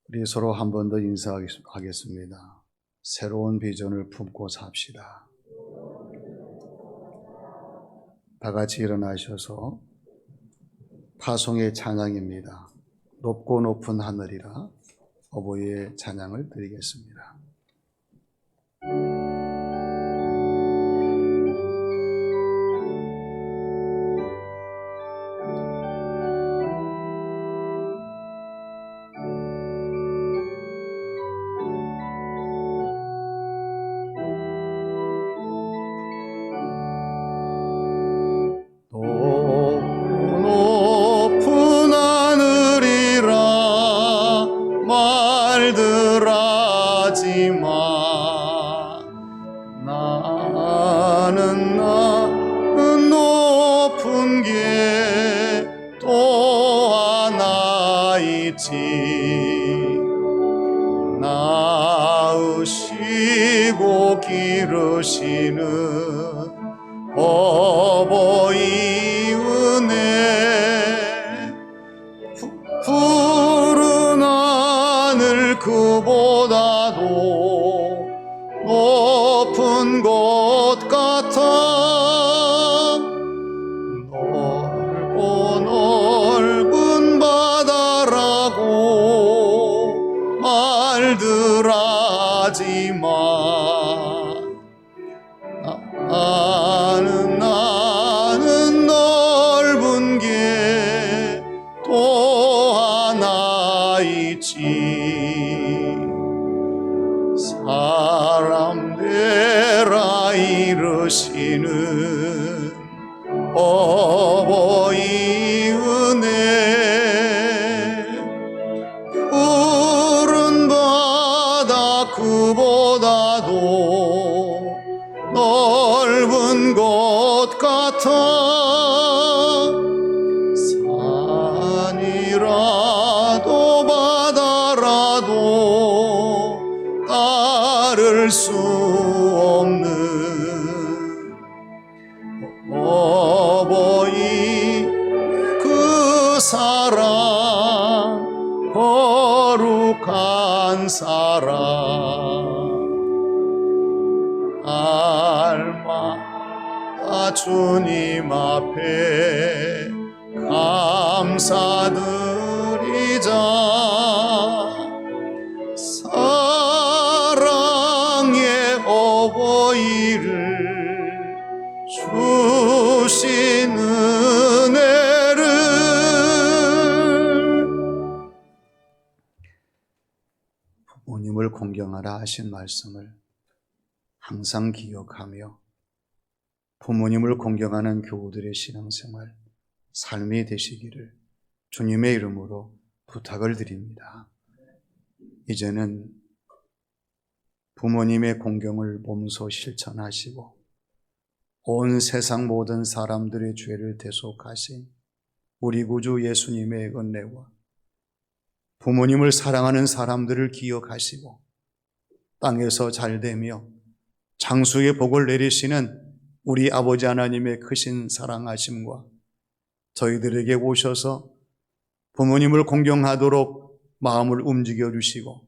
우리 서로 한 번 더 인사하겠습니다. 새로운 비전을 품고 삽시다. 다 같이 일어나셔서 파송의 찬양입니다. 높고 높은 하늘이라 어버이의 찬양을 드리겠습니다. 나는 높은 게 또 하나 있지. 낳으시고 기르시는 어버이 은혜, 푸른 하늘 그보다도 높은 곳 같아. 넓고 넓은 바다라고 말들 하지만 나는 넓은 게 또 하나 있지. 사람 되라 이르시는 어버이 은혜, 푸른 바다 그보다도 넓은 곳 같아. 산이라도 바다라도 따를 수 없는 어버이 그 귀한 사랑 날마다 주님 앞에 감사드리자. 사랑의 어버이를 주신 은혜를 부모님을 공경하라 하신 말씀을 항상 기억하며 부모님을 공경하는 교우들의 신앙생활, 삶이 되시기를 주님의 이름으로 부탁을 드립니다. 이제는 부모님의 공경을 몸소 실천하시고 온 세상 모든 사람들의 죄를 대속하신 우리 구주 예수님의 은혜와 부모님을 사랑하는 사람들을 기억하시고 땅에서 잘되며 장수의 복을 내리시는 우리 아버지 하나님의 크신 사랑하심과 저희들에게 오셔서 부모님을 공경하도록 마음을 움직여 주시고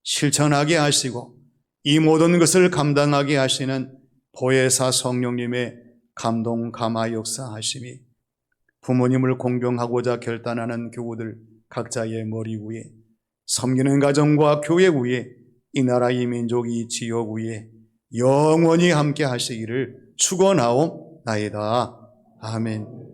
실천하게 하시고 이 모든 것을 감당하게 하시는 보혜사 성령님의 감동 감화 역사하심이 부모님을 공경하고자 결단하는 교우들 각자의 머리 위에, 섬기는 가정과 교회 위에, 이 나라 이 민족 이 지역 위에 영원히 함께 하시기를 축원하옵나이다. 아멘.